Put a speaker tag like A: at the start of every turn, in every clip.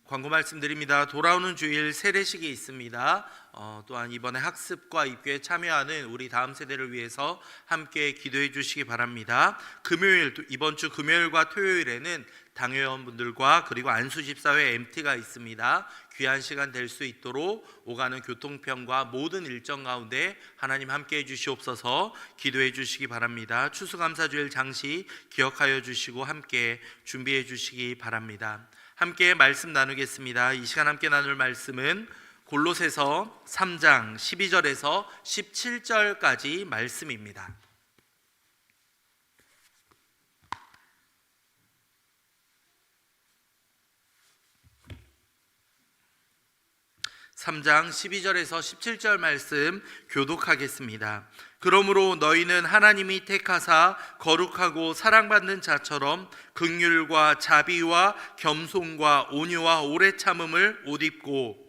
A: 광고 말씀드립니다. 돌아오는 주일 세례식이 있습니다. 또한 이번에 학습과 입교에 참여하는 우리 다음 세대를 위해서 함께 기도해 주시기 바랍니다. 이번 주 금요일과 토요일에는 당회원분들과 그리고 안수집사회 MT가 있습니다. 귀한 시간 될 수 있도록 오가는 교통편과 모든 일정 가운데 하나님 함께 해주시옵소서. 기도해 주시기 바랍니다. 추수감사주일 장시 기억하여 주시고 함께 준비해 주시기 바랍니다. 함께 말씀 나누겠습니다. 이 시간 함께 나눌 말씀은 골로새서 3장 12절에서 17절까지 말씀입니다. 3장 12절에서 17절 말씀 교독하겠습니다. 그러므로 너희는 하나님이 택하사 거룩하고 사랑받는 자처럼 긍휼과 자비와 겸손과 온유와 오래 참음을 옷 입고,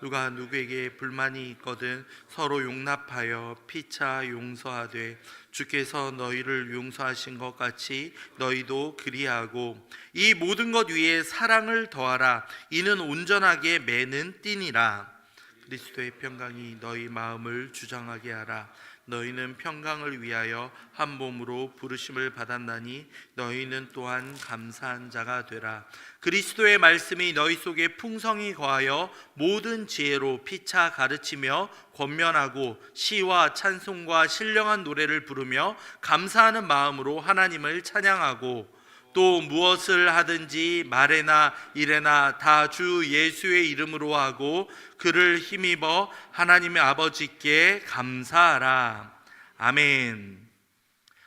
A: 누가 누구에게 불만이 있거든 서로 용납하여 피차 용서하되 주께서 너희를 용서하신 것 같이 너희도 그리하고, 이 모든 것 위에 사랑을 더하라. 이는 온전하게 매는 띠니라. 그리스도의 평강이 너희 마음을 주장하게 하라. 너희는 평강을 위하여 한 몸으로 부르심을 받았나니 너희는 또한 감사한 자가 되라. 그리스도의 말씀이 너희 속에 풍성히 거하여 모든 지혜로 피차 가르치며 권면하고 시와 찬송과 신령한 노래를 부르며 감사하는 마음으로 하나님을 찬양하고, 또 무엇을 하든지 말에나 일에나 다 주 예수의 이름으로 하고 그를 힘입어 하나님의 아버지께 감사하라. 아멘.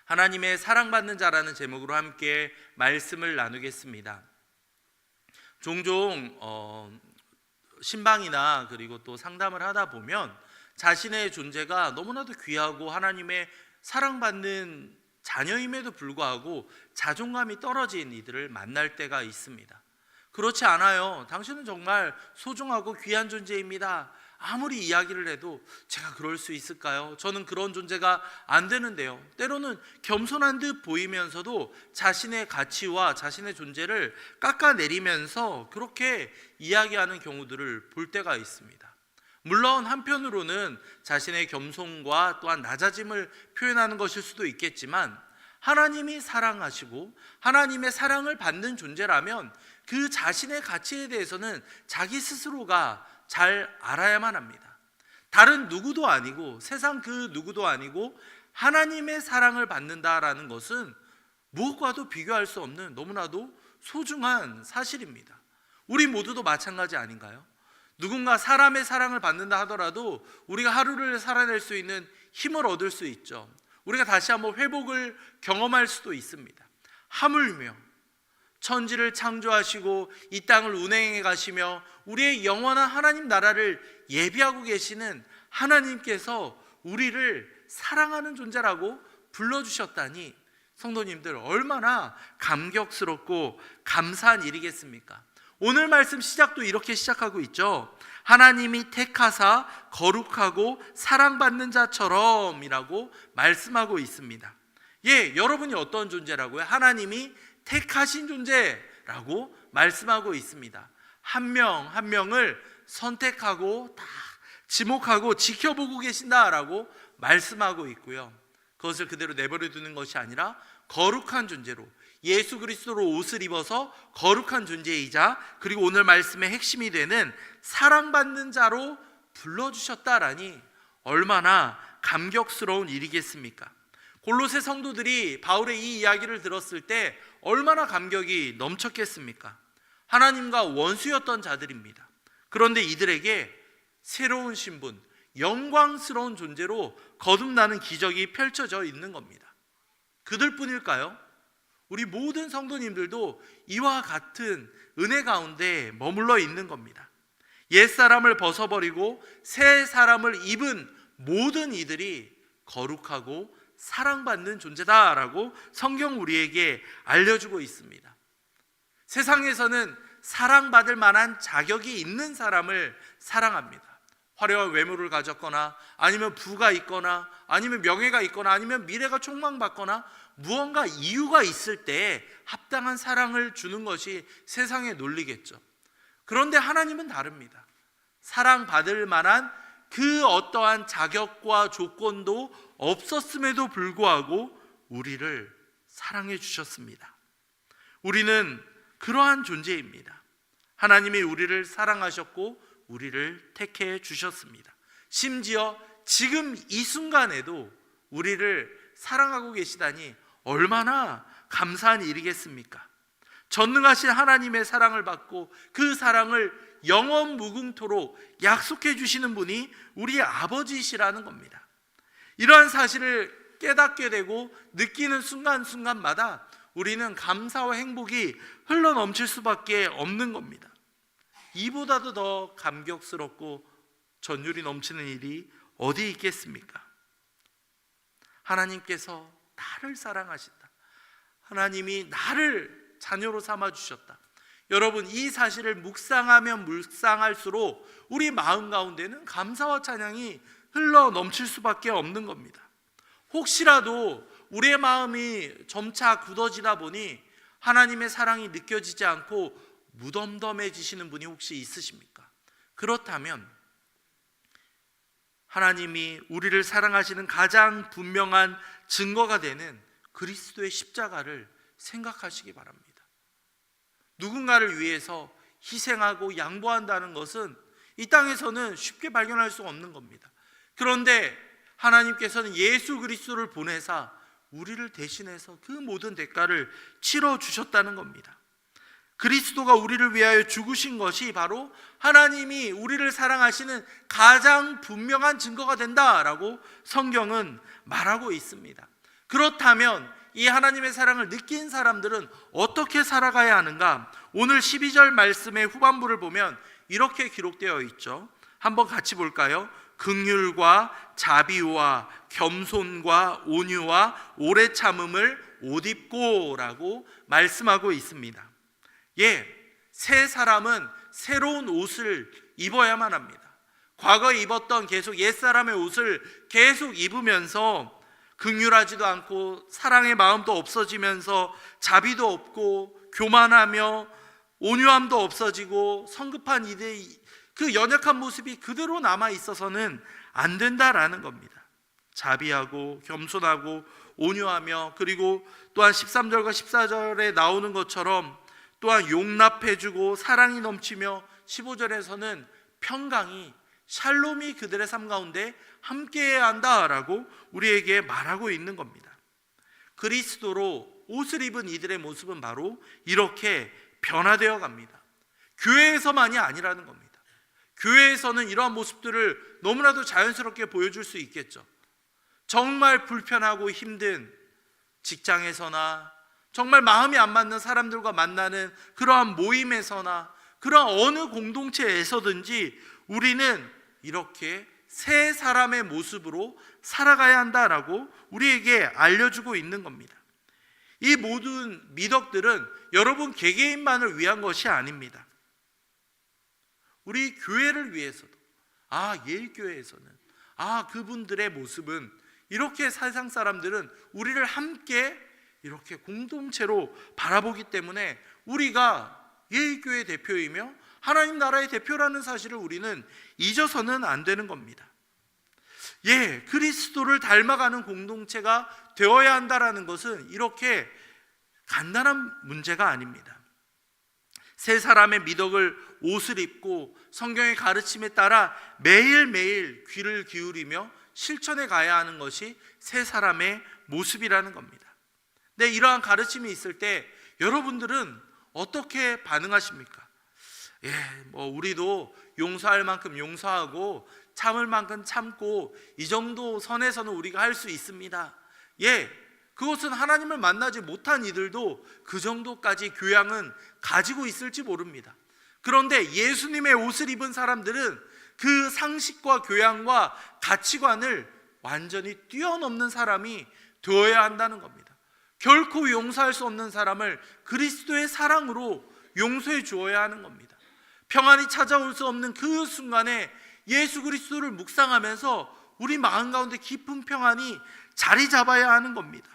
A: 하나님의 사랑받는 자라는 제목으로 함께 말씀을 나누겠습니다. 종종 신방이나 그리고 또 상담을 하다 보면 자신의 존재가 너무나도 귀하고 하나님의 사랑받는 자녀임에도 불구하고 자존감이 떨어진 이들을 만날 때가 있습니다. 그렇지 않아요. 당신은 정말 소중하고 귀한 존재입니다. 아무리 이야기를 해도 제가 그럴 수 있을까요? 저는 그런 존재가 안 되는데요. 때로는 겸손한 듯 보이면서도 자신의 가치와 자신의 존재를 깎아내리면서 그렇게 이야기하는 경우들을 볼 때가 있습니다. 물론 한편으로는 자신의 겸손과 또한 낮아짐을 표현하는 것일 수도 있겠지만, 하나님이 사랑하시고 하나님의 사랑을 받는 존재라면 그 자신의 가치에 대해서는 자기 스스로가 잘 알아야만 합니다. 다른 누구도 아니고 세상 그 누구도 아니고 하나님의 사랑을 받는다라는 것은 무엇과도 비교할 수 없는 너무나도 소중한 사실입니다. 우리 모두도 마찬가지 아닌가요? 누군가 사람의 사랑을 받는다 하더라도 우리가 하루를 살아낼 수 있는 힘을 얻을 수 있죠. 우리가 다시 한번 회복을 경험할 수도 있습니다. 하물며 천지를 창조하시고 이 땅을 운행해 가시며 우리의 영원한 하나님 나라를 예비하고 계시는 하나님께서 우리를 사랑하는 존재라고 불러주셨다니, 성도님들 얼마나 감격스럽고 감사한 일이겠습니까? 오늘 말씀 시작도 이렇게 시작하고 있죠. 하나님이 택하사 거룩하고 사랑받는 자처럼 이라고 말씀하고 있습니다. 여러분이 어떤 존재라고요? 하나님이 택하신 존재라고 말씀하고 있습니다. 한 명 한 명을 선택하고 다 지목하고 지켜보고 계신다라고 말씀하고 있고요. 그것을 그대로 내버려 두는 것이 아니라 거룩한 존재로, 예수 그리스도로 옷을 입어서 거룩한 존재이자, 그리고 오늘 말씀의 핵심이 되는 사랑받는 자로 불러주셨다라니 얼마나 감격스러운 일이겠습니까? 골로새 성도들이 바울의 이 이야기를 들었을 때 얼마나 감격이 넘쳤겠습니까? 하나님과 원수였던 자들입니다. 그런데 이들에게 새로운 신분, 영광스러운 존재로 거듭나는 기적이 펼쳐져 있는 겁니다. 그들뿐일까요? 우리 모든 성도님들도 이와 같은 은혜 가운데 머물러 있는 겁니다. 옛사람을 벗어버리고 새 사람을 입은 모든 이들이 거룩하고 사랑받는 존재다라고 성경 우리에게 알려주고 있습니다. 세상에서는 사랑받을 만한 자격이 있는 사람을 사랑합니다. 화려한 외모를 가졌거나 아니면 부가 있거나 아니면 명예가 있거나 아니면 미래가 촉망받거나 무언가 이유가 있을 때 합당한 사랑을 주는 것이 세상의 논리겠죠. 그런데 하나님은 다릅니다. 사랑받을 만한 그 어떠한 자격과 조건도 없었음에도 불구하고 우리를 사랑해 주셨습니다. 우리는 그러한 존재입니다. 하나님이 우리를 사랑하셨고 우리를 택해 주셨습니다. 심지어 지금 이 순간에도 우리를 사랑하고 계시다니 얼마나 감사한 일이겠습니까? 전능하신 하나님의 사랑을 받고 그 사랑을 영원 무궁토록 약속해 주시는 분이 우리 아버지시라는 겁니다. 이러한 사실을 깨닫게 되고 느끼는 순간순간마다 우리는 감사와 행복이 흘러넘칠 수밖에 없는 겁니다. 이보다도 더 감격스럽고 전율이 넘치는 일이 어디 있겠습니까? 하나님께서 나를 사랑하신다. 하나님이 나를 자녀로 삼아주셨다. 여러분, 이 사실을 묵상하면 묵상할수록 우리 마음 가운데는 감사와 찬양이 흘러 넘칠 수밖에 없는 겁니다. 혹시라도 우리의 마음이 점차 굳어지다 보니 하나님의 사랑이 느껴지지 않고 무덤덤해지시는 분이 혹시 있으십니까? 그렇다면 하나님이 우리를 사랑하시는 가장 분명한 증거가 되는 그리스도의 십자가를 생각하시기 바랍니다. 누군가를 위해서 희생하고 양보한다는 것은 이 땅에서는 쉽게 발견할 수 없는 겁니다. 그런데 하나님께서는 예수 그리스도를 보내사 우리를 대신해서 그 모든 대가를 치러 주셨다는 겁니다. 그리스도가 우리를 위하여 죽으신 것이 바로 하나님이 우리를 사랑하시는 가장 분명한 증거가 된다라고 성경은 말하고 있습니다. 그렇다면 이 하나님의 사랑을 느낀 사람들은 어떻게 살아가야 하는가? 오늘 12절 말씀의 후반부를 보면 이렇게 기록되어 있죠. 한번 같이 볼까요? 긍휼과 자비와 겸손과 온유와 오래 참음을 옷 입고 라고 말씀하고 있습니다. 새 사람은 새로운 옷을 입어야만 합니다. 과거에 입었던 계속 옛사람의 옷을 계속 입으면서 긍휼하지도 않고 사랑의 마음도 없어지면서 자비도 없고 교만하며 온유함도 없어지고 성급한 그 연약한 모습이 그대로 남아 있어서는 안 된다라는 겁니다. 자비하고 겸손하고 온유하며, 그리고 또한 13절과 14절에 나오는 것처럼 또한 용납해주고 사랑이 넘치며, 15절에서는 평강이 샬롬이 그들의 삶 가운데 함께해야 한다라고 우리에게 말하고 있는 겁니다. 그리스도로 옷을 입은 이들의 모습은 바로 이렇게 변화되어 갑니다. 교회에서만이 아니라는 겁니다. 교회에서는 이러한 모습들을 너무나도 자연스럽게 보여줄 수 있겠죠. 정말 불편하고 힘든 직장에서나, 정말 마음이 안 맞는 사람들과 만나는 그러한 모임에서나, 그러한 어느 공동체에서든지 우리는 이렇게 새 사람의 모습으로 살아가야 한다라고 우리에게 알려주고 있는 겁니다. 이 모든 미덕들은 여러분 개개인만을 위한 것이 아닙니다. 우리 교회를 위해서도, 예일교회에서는 그분들의 모습은, 이렇게 세상 사람들은 우리를 함께 이렇게 공동체로 바라보기 때문에 우리가 예일교회 대표이며 하나님 나라의 대표라는 사실을 우리는 잊어서는 안 되는 겁니다. 그리스도를 닮아가는 공동체가 되어야 한다라는 것은 이렇게 간단한 문제가 아닙니다. 새 사람의 미덕을 옷을 입고 성경의 가르침에 따라 매일매일 귀를 기울이며 실천해 가야 하는 것이 새 사람의 모습이라는 겁니다. 네, 이러한 가르침이 있을 때 여러분들은 어떻게 반응하십니까? 우리도 용서할 만큼 용서하고 참을 만큼 참고 이 정도 선에서는 우리가 할 수 있습니다. 그것은 하나님을 만나지 못한 이들도 그 정도까지 교양은 가지고 있을지 모릅니다. 그런데 예수님의 옷을 입은 사람들은 그 상식과 교양과 가치관을 완전히 뛰어넘는 사람이 되어야 한다는 겁니다. 결코 용서할 수 없는 사람을 그리스도의 사랑으로 용서해 주어야 하는 겁니다. 평안이 찾아올 수 없는 그 순간에 예수 그리스도를 묵상하면서 우리 마음 가운데 깊은 평안이 자리 잡아야 하는 겁니다.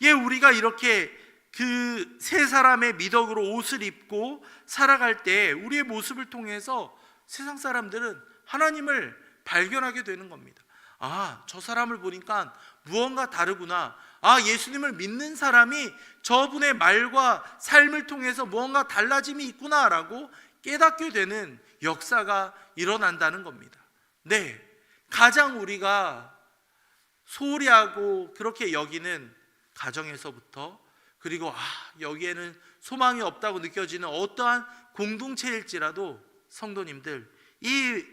A: 우리가 이렇게 그 세 사람의 미덕으로 옷을 입고 살아갈 때 우리의 모습을 통해서 세상 사람들은 하나님을 발견하게 되는 겁니다. 아, 저 사람을 보니까 무언가 다르구나. 아, 예수님을 믿는 사람이 저분의 말과 삶을 통해서 무언가 달라짐이 있구나라고 깨닫게 되는 역사가 일어난다는 겁니다. 네, 가장 우리가 소홀히 하고 그렇게 여기는 가정에서부터, 그리고 여기에는 소망이 없다고 느껴지는 어떠한 공동체일지라도 성도님들, 이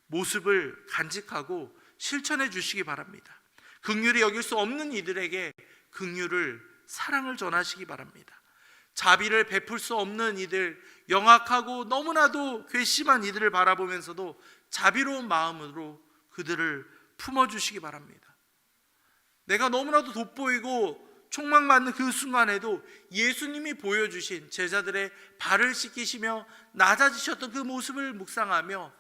A: 모습을 간직하고 실천해 주시기 바랍니다. 긍휼히 여길 수 없는 이들에게 긍휼을, 사랑을 전하시기 바랍니다. 자비를 베풀 수 없는 이들, 영악하고 너무나도 괘씸한 이들을 바라보면서도 자비로운 마음으로 그들을 품어주시기 바랍니다. 내가 너무나도 돋보이고 촉망받는 그 순간에도 예수님이 보여주신 제자들의 발을 씻기시며 낮아지셨던 그 모습을 묵상하며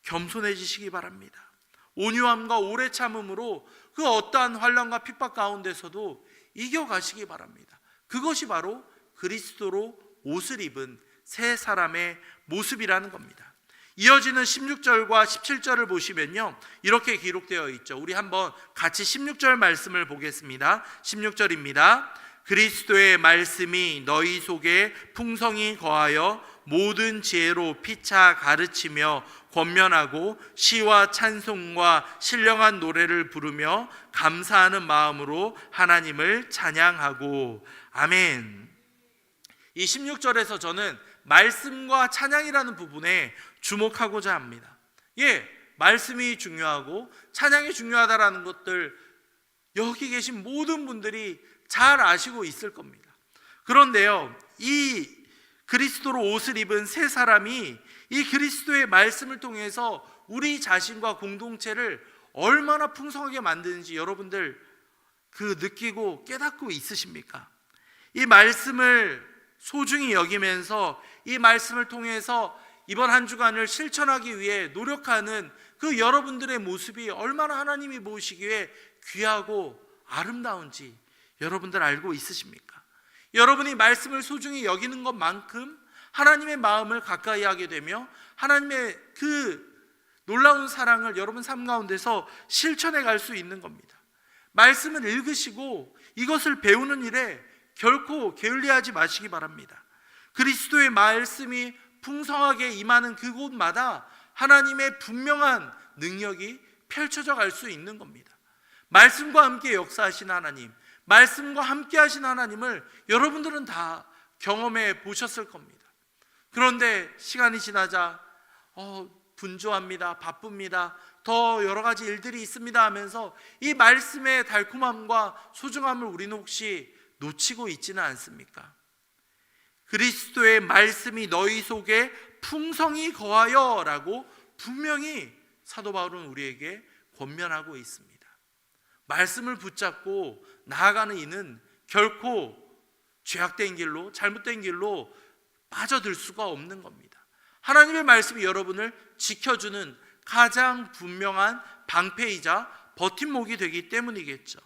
A: 겸손해지시기 바랍니다. 온유함과 오래 참음으로 그 어떠한 환난과 핍박 가운데서도 이겨가시기 바랍니다. 그것이 바로 그리스도로 옷을 입은 새 사람의 모습이라는 겁니다. 이어지는 16절과 17절을 보시면요, 이렇게 기록되어 있죠. 우리 한번 같이 16절 말씀을 보겠습니다. 16절입니다. 그리스도의 말씀이 너희 속에 풍성히 거하여 모든 지혜로 피차 가르치며 권면하고 시와 찬송과 신령한 노래를 부르며 감사하는 마음으로 하나님을 찬양하고. 아멘. 이 16절에서 저는 말씀과 찬양이라는 부분에 주목하고자 합니다. 말씀이 중요하고 찬양이 중요하다라는 것들 여기 계신 모든 분들이 잘 아시고 있을 겁니다. 그런데요, 이 그리스도로 옷을 입은 세 사람이 이 그리스도의 말씀을 통해서 우리 자신과 공동체를 얼마나 풍성하게 만드는지 여러분들 느끼고 깨닫고 있으십니까? 이 말씀을 소중히 여기면서 이 말씀을 통해서 이번 한 주간을 실천하기 위해 노력하는 그 여러분들의 모습이 얼마나 하나님이 보시기에 귀하고 아름다운지 여러분들 알고 있으십니까? 여러분이 말씀을 소중히 여기는 것만큼 하나님의 마음을 가까이 하게 되며 하나님의 그 놀라운 사랑을 여러분 삶 가운데서 실천해 갈 수 있는 겁니다. 말씀을 읽으시고 이것을 배우는 일에 결코 게을리하지 마시기 바랍니다. 그리스도의 말씀이 풍성하게 임하는 그곳마다 하나님의 분명한 능력이 펼쳐져 갈 수 있는 겁니다. 말씀과 함께 역사하신 하나님, 말씀과 함께 하신 하나님을 여러분들은 다 경험해 보셨을 겁니다. 그런데 시간이 지나자 분주합니다, 바쁩니다, 더 여러 가지 일들이 있습니다 하면서 이 말씀의 달콤함과 소중함을 우리는 혹시 놓치고 있지는 않습니까? 그리스도의 말씀이 너희 속에 풍성히 거하여 라고 분명히 사도 바울은 우리에게 권면하고 있습니다. 말씀을 붙잡고 나아가는 이는 결코 죄악된 길로, 잘못된 길로 빠져들 수가 없는 겁니다. 하나님의 말씀이 여러분을 지켜주는 가장 분명한 방패이자 버팀목이 되기 때문이겠죠.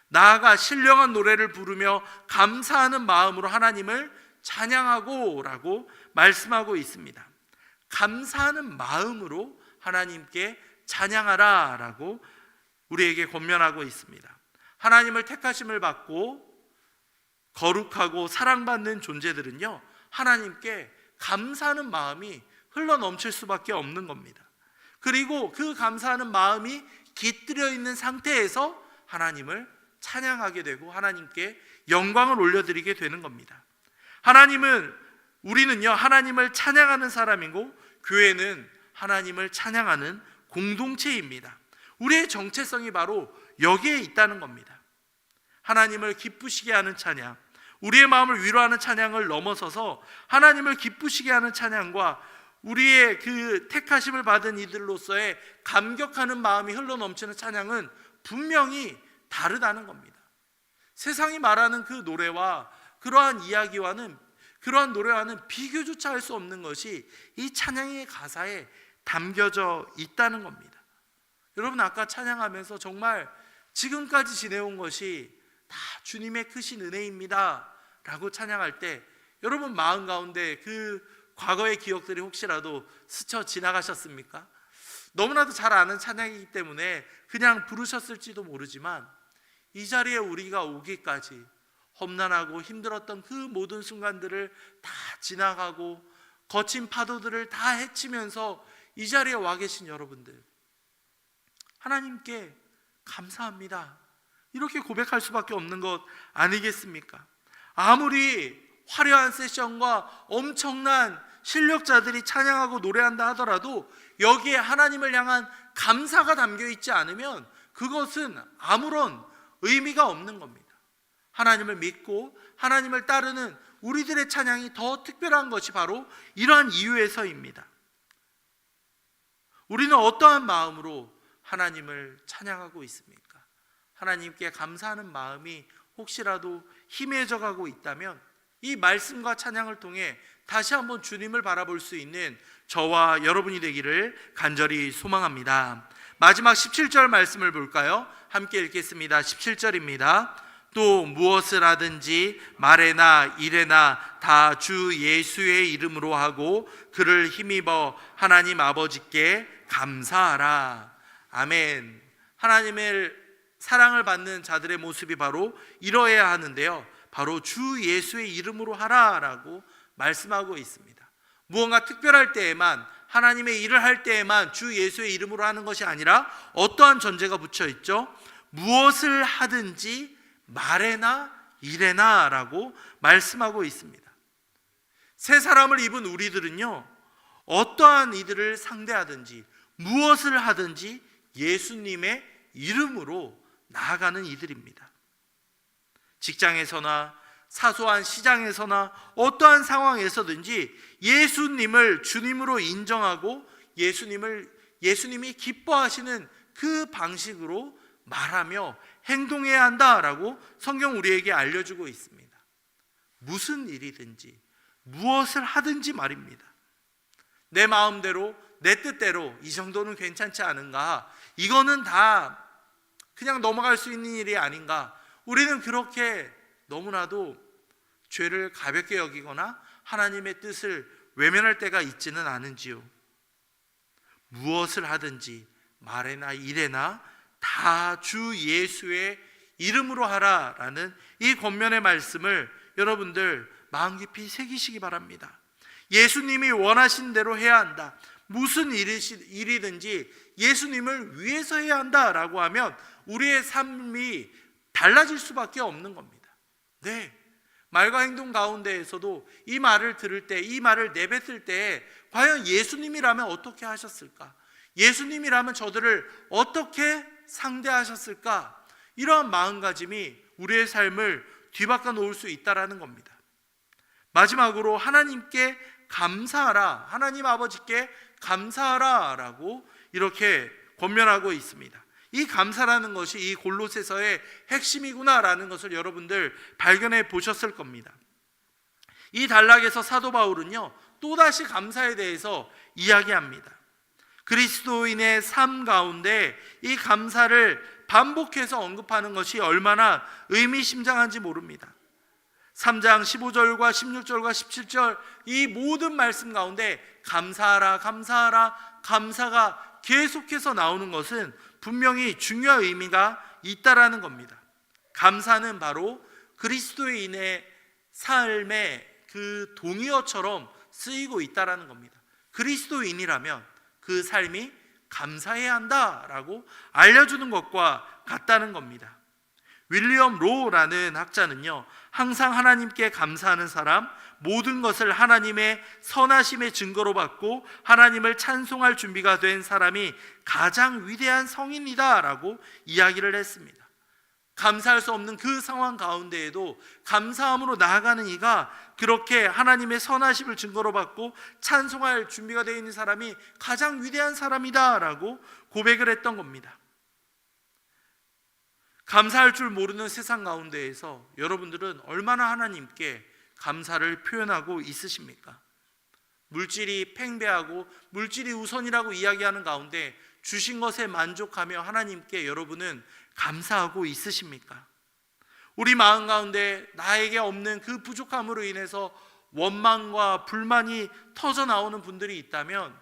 A: 나아가 신령한 노래를 부르며 감사하는 마음으로 하나님을 찬양하고 라고 말씀하고 있습니다. 감사하는 마음으로 하나님께 찬양하라 라고 우리에게 권면하고 있습니다. 하나님을 택하심을 받고 거룩하고 사랑받는 존재들은요, 하나님께 감사하는 마음이 흘러 넘칠 수밖에 없는 겁니다. 그리고 그 감사하는 마음이 깃들여 있는 상태에서 하나님을 찬양하게 되고 하나님께 영광을 올려드리게 되는 겁니다. 우리는요, 하나님을 찬양하는 사람이고 교회는 하나님을 찬양하는 공동체입니다. 우리의 정체성이 바로 여기에 있다는 겁니다. 하나님을 기쁘시게 하는 찬양, 우리의 마음을 위로하는 찬양을 넘어서서 하나님을 기쁘시게 하는 찬양과 우리의 그 택하심을 받은 이들로서의 감격하는 마음이 흘러넘치는 찬양은 분명히 다르다는 겁니다. 세상이 말하는 그 노래와 그러한 이야기와는, 그러한 노래와는 비교조차 할 수 없는 것이 이 찬양의 가사에 담겨져 있다는 겁니다. 여러분, 아까 찬양하면서 정말 지금까지 지내온 것이 다 주님의 크신 은혜입니다 라고 찬양할 때 여러분 마음 가운데 그 과거의 기억들이 혹시라도 스쳐 지나가셨습니까? 너무나도 잘 아는 찬양이기 때문에 그냥 부르셨을지도 모르지만 이 자리에 우리가 오기까지 험난하고 힘들었던 그 모든 순간들을 다 지나가고 거친 파도들을 다 헤치면서 이 자리에 와 계신 여러분들, 하나님께 감사합니다, 이렇게 고백할 수밖에 없는 것 아니겠습니까? 아무리 화려한 세션과 엄청난 실력자들이 찬양하고 노래한다 하더라도 여기에 하나님을 향한 감사가 담겨 있지 않으면 그것은 아무런 의미가 없는 겁니다. 하나님을 믿고 하나님을 따르는 우리들의 찬양이 더 특별한 것이 바로 이러한 이유에서입니다. 우리는 어떠한 마음으로 하나님을 찬양하고 있습니까? 하나님께 감사하는 마음이 혹시라도 희미해져 가고 있다면 이 말씀과 찬양을 통해 다시 한번 주님을 바라볼 수 있는 저와 여러분이 되기를 간절히 소망합니다. 마지막 17절 말씀을 볼까요? 함께 읽겠습니다. 17절입니다. 또 무엇을 하든지 말에나 일에나 다 주 예수의 이름으로 하고 그를 힘입어 하나님 아버지께 감사하라. 아멘. 하나님의 사랑을 받는 자들의 모습이 바로 이러해야 하는데요, 바로 주 예수의 이름으로 하라라고 말씀하고 있습니다. 무언가 특별할 때에만, 하나님의 일을 할 때에만 주 예수의 이름으로 하는 것이 아니라 어떠한 전제가 붙여 있죠? 무엇을 하든지 말에나 일에나 라고 말씀하고 있습니다. 새 사람을 입은 우리들은요, 어떠한 이들을 상대하든지 무엇을 하든지 예수님의 이름으로 나아가는 이들입니다. 직장에서나 사소한 시장에서나 어떠한 상황에서든지 예수님을 주님으로 인정하고 예수님이 기뻐하시는 그 방식으로 말하며 행동해야 한다라고 성경 우리에게 알려주고 있습니다. 무슨 일이든지 무엇을 하든지 말입니다. 내 마음대로 내 뜻대로 이 정도는 괜찮지 않은가, 이거는 다 그냥 넘어갈 수 있는 일이 아닌가, 우리는 그렇게 너무나도 죄를 가볍게 여기거나 하나님의 뜻을 외면할 때가 있지는 않은지요. 무엇을 하든지 말에나 일에나 다 주 예수의 이름으로 하라라는 이 권면의 말씀을 여러분들 마음 깊이 새기시기 바랍니다. 예수님이 원하신 대로 해야 한다, 무슨 일이든지 예수님을 위해서 해야 한다라고 하면 우리의 삶이 달라질 수밖에 없는 겁니다. 네, 말과 행동 가운데에서도 이 말을 들을 때, 이 말을 내뱉을 때 과연 예수님이라면 어떻게 하셨을까? 예수님이라면 저들을 어떻게 상대하셨을까? 이러한 마음가짐이 우리의 삶을 뒤바꿔 놓을 수 있다라는 겁니다. 마지막으로 하나님께 감사하라, 하나님 아버지께 감사하라 라고 이렇게 권면하고 있습니다. 이 감사라는 것이 이 골로새서의 핵심이구나라는 것을 여러분들 발견해 보셨을 겁니다. 이 단락에서 사도 바울은요, 또다시 감사에 대해서 이야기합니다. 그리스도인의 삶 가운데 이 감사를 반복해서 언급하는 것이 얼마나 의미심장한지 모릅니다. 3장 15절과 16절과 17절 이 모든 말씀 가운데 감사하라, 감사하라, 감사가 계속해서 나오는 것은 분명히 중요한 의미가 있다라는 겁니다. 감사는 바로 그리스도인의 삶의 그 동의어처럼 쓰이고 있다라는 겁니다. 그리스도인이라면 그 삶이 감사해야 한다라고 알려주는 것과 같다는 겁니다. 윌리엄 로라는 학자는요, 항상 하나님께 감사하는 사람, 모든 것을 하나님의 선하심의 증거로 받고 하나님을 찬송할 준비가 된 사람이 가장 위대한 성인이다 라고 이야기를 했습니다. 감사할 수 없는 그 상황 가운데에도 감사함으로 나아가는 이가 그렇게 하나님의 선하심을 증거로 받고 찬송할 준비가 되어 있는 사람이 가장 위대한 사람이다 라고 고백을 했던 겁니다. 감사할 줄 모르는 세상 가운데에서 여러분들은 얼마나 하나님께 감사를 표현하고 있으십니까? 물질이 팽배하고 물질이 우선이라고 이야기하는 가운데 주신 것에 만족하며 하나님께 여러분은 감사하고 있으십니까? 우리 마음 가운데 나에게 없는 그 부족함으로 인해서 원망과 불만이 터져 나오는 분들이 있다면,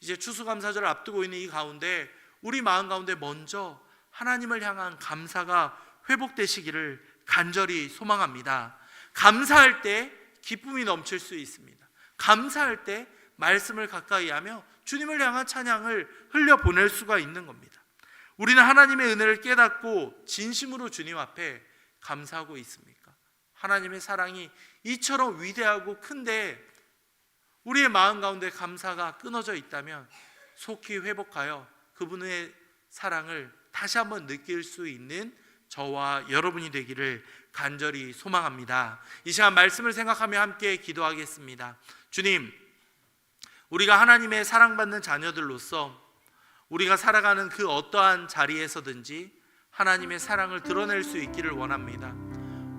A: 이제 추수감사절을 앞두고 있는 이 가운데 우리 마음 가운데 먼저 하나님을 향한 감사가 회복되시기를 간절히 소망합니다. 감사할 때 기쁨이 넘칠 수 있습니다. 감사할 때 말씀을 가까이 하며 주님을 향한 찬양을 흘려보낼 수가 있는 겁니다. 우리는 하나님의 은혜를 깨닫고 진심으로 주님 앞에 감사하고 있습니까? 하나님의 사랑이 이처럼 위대하고 큰데 우리의 마음 가운데 감사가 끊어져 있다면 속히 회복하여 그분의 사랑을 다시 한번 느낄 수 있는 저와 여러분이 되기를 간절히 소망합니다. 이 시간 말씀을 생각하며 함께 기도하겠습니다. 주님, 우리가 하나님의 사랑받는 자녀들로서 우리가 살아가는 그 어떠한 자리에서든지 하나님의 사랑을 드러낼 수 있기를 원합니다.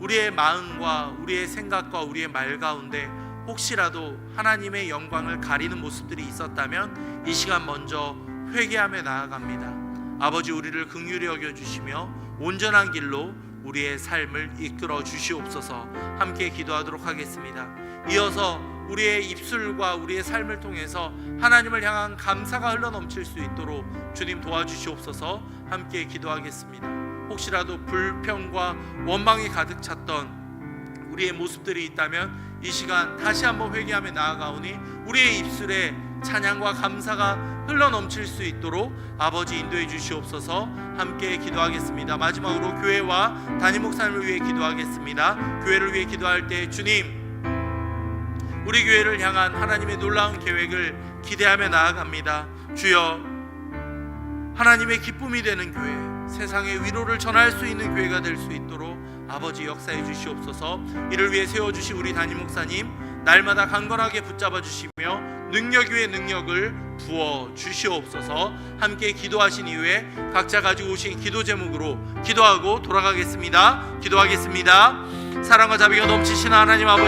A: 우리의 마음과 우리의 생각과 우리의 말 가운데 혹시라도 하나님의 영광을 가리는 모습들이 있었다면 이 시간 먼저 회개하며 나아갑니다. 아버지, 우리를 긍휼히 여겨주시며 온전한 길로 우리의 삶을 이끌어 주시옵소서. 함께 기도하도록 하겠습니다. 이어서 우리의 입술과 우리의 삶을 통해서 하나님을 향한 감사가 흘러넘칠 수 있도록 주님 도와주시옵소서. 함께 기도하겠습니다. 혹시라도 불평과 원망이 가득 찼던 우리의 모습들이 있다면 이 시간 다시 한번 회개하며 나아가오니 우리의 입술에 찬양과 감사가 흘러넘칠 수 있도록 아버지 인도해 주시옵소서. 함께 기도하겠습니다. 마지막으로 교회와 담임 목사님을 위해 기도하겠습니다. 교회를 위해 기도할 때 주님, 우리 교회를 향한 하나님의 놀라운 계획을 기대하며 나아갑니다. 주여, 하나님의 기쁨이 되는 교회, 세상의 위로를 전할 수 있는 교회가 될 수 있도록 아버지 역사해 주시옵소서. 이를 위해 세워주신 우리 담임 목사님 날마다 강건하게 붙잡아 주시며 능력 위에 능력을 부어 주시옵소서. 함께 기도하신 이후에 각자 가지고 오신 기도 제목으로 기도하고 돌아가겠습니다. 기도하겠습니다. 사랑과 자비가 넘치시는 하나님 아버지,